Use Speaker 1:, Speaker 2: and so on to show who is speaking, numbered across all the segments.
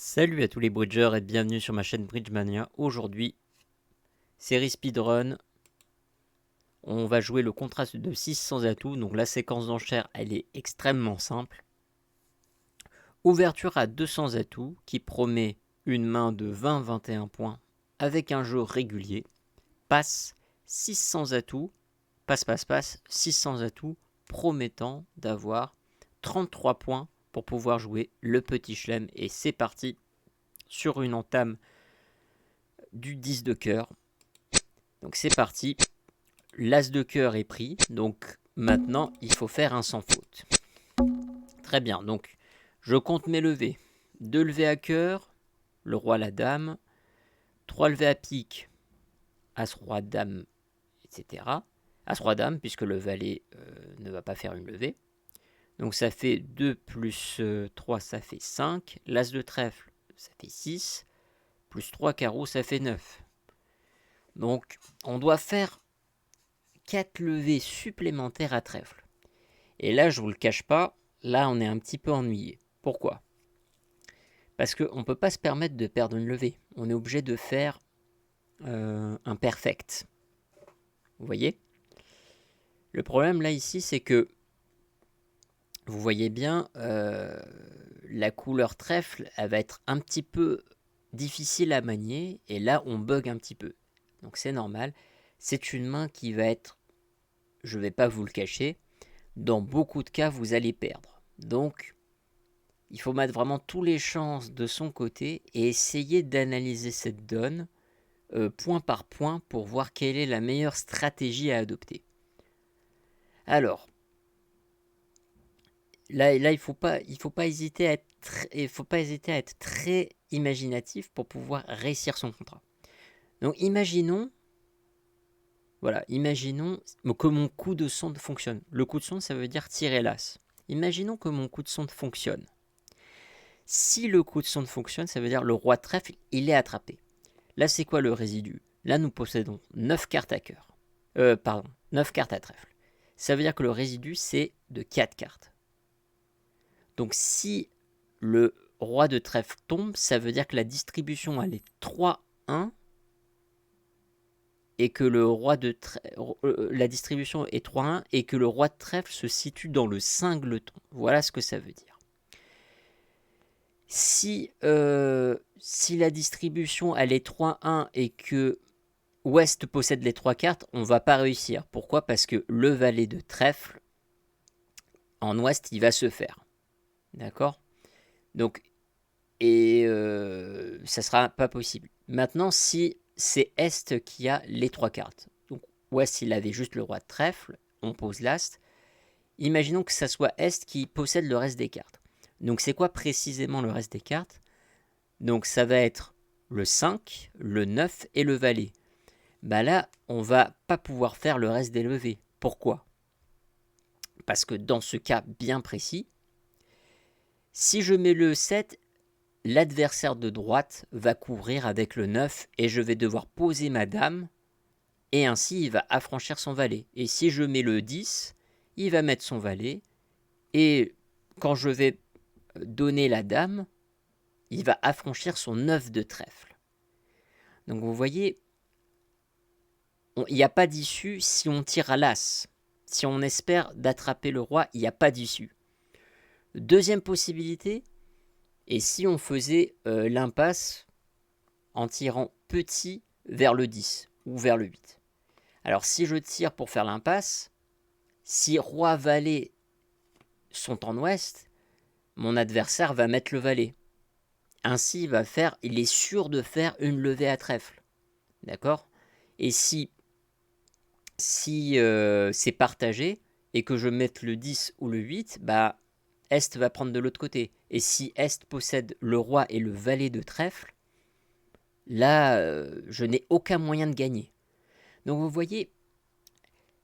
Speaker 1: Salut à tous les bridgers et bienvenue sur ma chaîne Bridgemania. Aujourd'hui, série speedrun, on va jouer le contraste de 6 sans atout. Donc la séquence d'enchères, elle est extrêmement simple. Ouverture à 200 atouts qui promet une main de 20-21 points avec un jeu régulier. Passe 600 atouts, passe, 600 atouts promettant d'avoir 33 points pour pouvoir jouer le petit chelem. Et c'est parti sur une entame du 10 de cœur. Donc c'est parti, l'as de cœur est pris, donc maintenant il faut faire un sans faute. Très bien, donc je compte mes levées. 2 levées à cœur, le roi, la dame, 3 levées à pique, as, roi, dame, etc. As, roi, dame, puisque le valet ne va pas faire une levée. Donc ça fait 2 plus 3, ça fait 5. L'as de trèfle, ça fait 6. Plus 3 carreaux, ça fait 9. Donc on doit faire 4 levées supplémentaires à trèfle. Et là, je vous le cache pas, là on est un petit peu ennuyé. Pourquoi ? Parce qu'on ne peut pas se permettre de perdre une levée. On est obligé de faire un perfect. Vous voyez ? Le problème là ici, c'est que vous voyez bien, la couleur trèfle, elle va être un petit peu difficile à manier. Et là, on bug un petit peu. Donc c'est normal. C'est une main qui va être, je ne vais pas vous le cacher, dans beaucoup de cas, vous allez perdre. Donc, il faut mettre vraiment tous les chances de son côté et essayer d'analyser cette donne point par point pour voir quelle est la meilleure stratégie à adopter. Alors, là il ne faut pas hésiter à être très imaginatif pour pouvoir réussir son contrat. Donc, imaginons que mon coup de sonde fonctionne. Le coup de sonde, ça veut dire tirer l'as. Imaginons que mon coup de sonde fonctionne. Si le coup de sonde fonctionne, ça veut dire le roi de trèfle, il est attrapé. Là, c'est quoi le résidu ? Là, nous possédons 9 cartes à cœur. 9 cartes à trèfle. Ça veut dire que le résidu, c'est de 4 cartes. Donc, si le roi de trèfle tombe, ça veut dire que la distribution, elle est 3-1 et que le roi de la distribution est 3-1 et que le roi de trèfle se situe dans le cingleton. Voilà ce que ça veut dire. Si la distribution elle est 3-1 et que Ouest possède les 3 cartes, on va pas réussir. Pourquoi ? Parce que le valet de trèfle, en Ouest, il va se faire. D'accord ? Donc, et ça sera pas possible. Maintenant, si c'est Est qui a les 3 cartes, donc Ouest, il avait juste le roi de trèfle, on pose l'Ast. Imaginons que ça soit Est qui possède le reste des cartes. Donc, c'est quoi précisément le reste des cartes ? Donc, ça va être le 5, le 9 et le valet. Bah là, on va pas pouvoir faire le reste des levées. Pourquoi ? Parce que dans ce cas bien précis, si je mets le 7, l'adversaire de droite va couvrir avec le 9 et je vais devoir poser ma dame et ainsi il va affranchir son valet. Et si je mets le 10, il va mettre son valet et quand je vais donner la dame, il va affranchir son 9 de trèfle. Donc vous voyez, il n'y a pas d'issue si on tire à l'as. Si on espère d'attraper le roi, il n'y a pas d'issue. Deuxième possibilité, et si on faisait l'impasse en tirant petit vers le 10 ou vers le 8. Alors si je tire pour faire l'impasse, si roi valet sont en ouest, mon adversaire va mettre le valet. Ainsi il est sûr de faire une levée à trèfle. D'accord ? Et si c'est partagé et que je mette le 10 ou le 8, bah Est va prendre de l'autre côté. Et si Est possède le roi et le valet de trèfle, là, je n'ai aucun moyen de gagner. Donc vous voyez,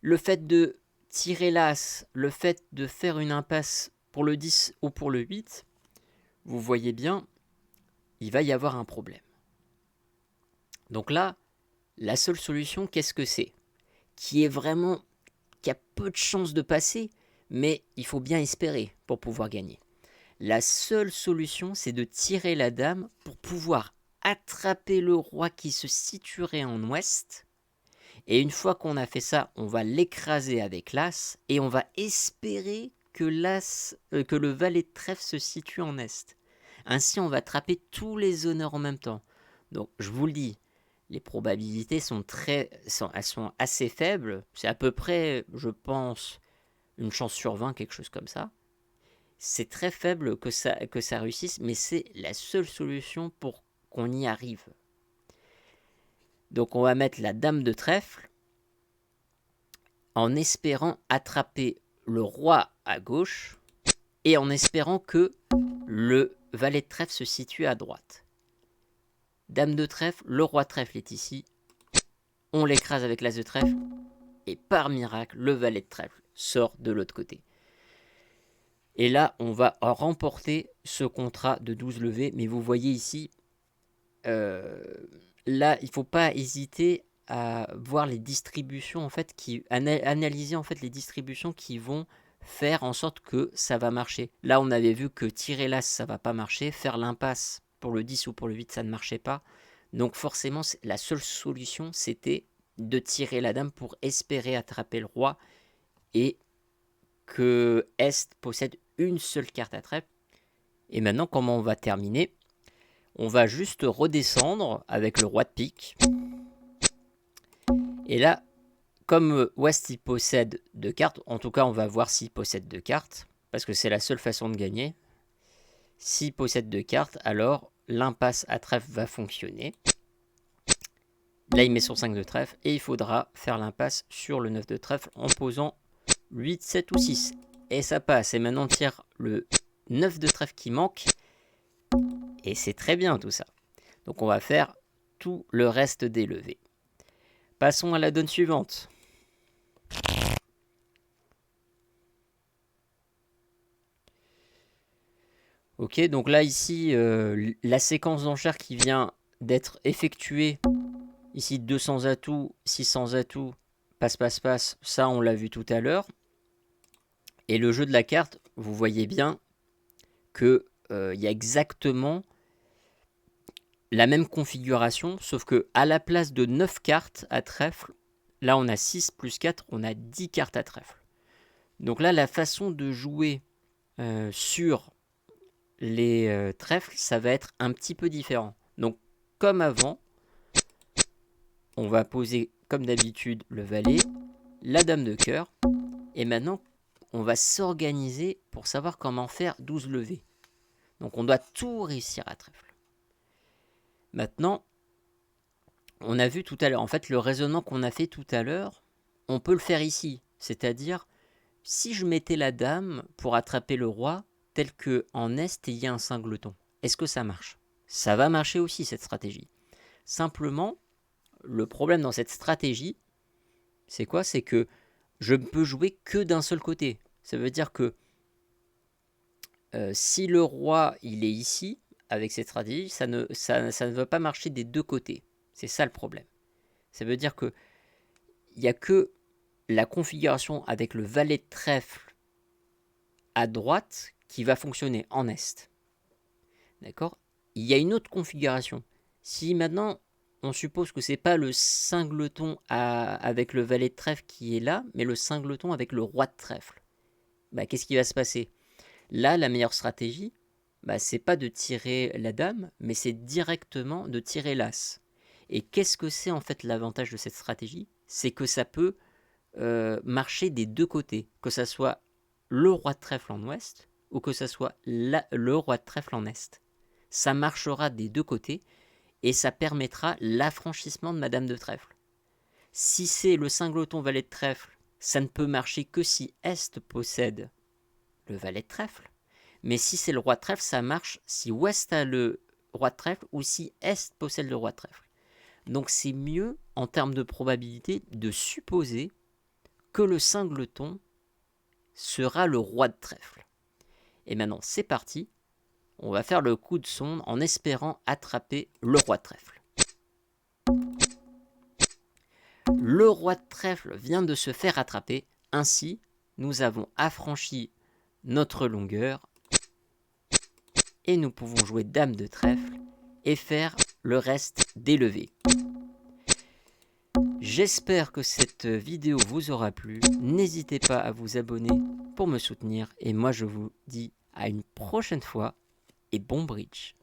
Speaker 1: le fait de tirer l'as, le fait de faire une impasse pour le 10 ou pour le 8, vous voyez bien, il va y avoir un problème. Donc là, la seule solution, qu'est-ce que c'est ? Qui a peu de chances de passer, mais il faut bien espérer pour pouvoir gagner. La seule solution, c'est de tirer la dame pour pouvoir attraper le roi qui se situerait en ouest. Et une fois qu'on a fait ça, on va l'écraser avec l'as et on va espérer que que le valet de trèfle se situe en est. Ainsi, on va attraper tous les honneurs en même temps. Donc, je vous le dis, les probabilités elles sont assez faibles. C'est à peu près, je pense, une chance sur 20, quelque chose comme ça. C'est très faible que ça réussisse, mais c'est la seule solution pour qu'on y arrive. Donc on va mettre la dame de trèfle en espérant attraper le roi à gauche et en espérant que le valet de trèfle se situe à droite. Dame de trèfle, le roi de trèfle est ici. On l'écrase avec l'as de trèfle et par miracle, le valet de trèfle sort de l'autre côté. Et là, on va remporter ce contrat de 12 levées. Mais vous voyez ici, là, il ne faut pas hésiter à voir les distributions, en fait, analyser en fait les distributions qui vont faire en sorte que ça va marcher. Là, on avait vu que tirer l'as, ça ne va pas marcher. Faire l'impasse pour le 10 ou pour le 8, ça ne marchait pas. Donc forcément, la seule solution, c'était de tirer la dame pour espérer attraper le roi et que Est possède une seule carte à trèfle. Et maintenant, comment on va terminer? On va juste redescendre avec le roi de pique. Et là, comme Ouest il possède 2 cartes, en tout cas on va voir s'il possède 2 cartes, parce que c'est la seule façon de gagner. S'il possède 2 cartes, alors l'impasse à trèfle va fonctionner. Là il met son 5 de trèfle et il faudra faire l'impasse sur le 9 de trèfle en posant 8, 7 ou 6. Et ça passe. Et maintenant on tire le 9 de trèfle qui manque. Et c'est très bien tout ça. Donc on va faire tout le reste des levées. Passons à la donne suivante. Ok, donc là ici, la séquence d'enchères qui vient d'être effectuée, ici 200 atouts, 600 atouts, passe, passe, passe, ça on l'a vu tout à l'heure. Et le jeu de la carte, vous voyez bien que y a exactement la même configuration, sauf que à la place de 9 cartes à trèfle, là on a 6 plus 4, on a 10 cartes à trèfle. Donc là, la façon de jouer sur les trèfles, ça va être un petit peu différent. Donc comme avant, on va poser comme d'habitude le valet, la dame de cœur, et maintenant on va s'organiser pour savoir comment faire 12 levées. Donc on doit tout réussir à trèfle. Maintenant, on a vu tout à l'heure, en fait le raisonnement qu'on a fait tout à l'heure, on peut le faire ici. C'est-à-dire, si je mettais la dame pour attraper le roi, tel que en Est il y a un singleton, est-ce que ça marche? Ça va marcher aussi cette stratégie. Simplement, le problème dans cette stratégie, c'est quoi? C'est que je ne peux jouer que d'un seul côté. Ça veut dire que si le roi il est ici, avec cette stratégie, ça ne va pas marcher des deux côtés. C'est ça le problème. Ça veut dire que il n'y a que la configuration avec le valet de trèfle à droite qui va fonctionner en Est. D'accord? Il y a une autre configuration. Si maintenant on suppose que c'est pas le singleton avec le valet de trèfle qui est là, mais le singleton avec le roi de trèfle, bah, qu'est-ce qui va se passer? Là, la meilleure stratégie, bah, c'est pas de tirer la dame, mais c'est directement de tirer l'as. Et qu'est-ce que c'est en fait l'avantage de cette stratégie? C'est que ça peut marcher des deux côtés, que ça soit le roi de trèfle en ouest ou que ça soit le roi de trèfle en est. Ça marchera des deux côtés et ça permettra l'affranchissement de Madame de trèfle. Si c'est le singleton valet de trèfle, ça ne peut marcher que si Est possède le valet de trèfle. Mais si c'est le roi de trèfle, ça marche si Ouest a le roi de trèfle ou si Est possède le roi de trèfle. Donc c'est mieux, en termes de probabilité, de supposer que le singleton sera le roi de trèfle. Et maintenant, c'est parti. On va faire le coup de sonde en espérant attraper le roi de trèfle. Le roi de trèfle vient de se faire attraper. Ainsi, nous avons affranchi notre longueur et nous pouvons jouer dame de trèfle et faire le reste des levées. J'espère que cette vidéo vous aura plu. N'hésitez pas à vous abonner pour me soutenir. Et moi, je vous dis à une prochaine fois et bon bridge.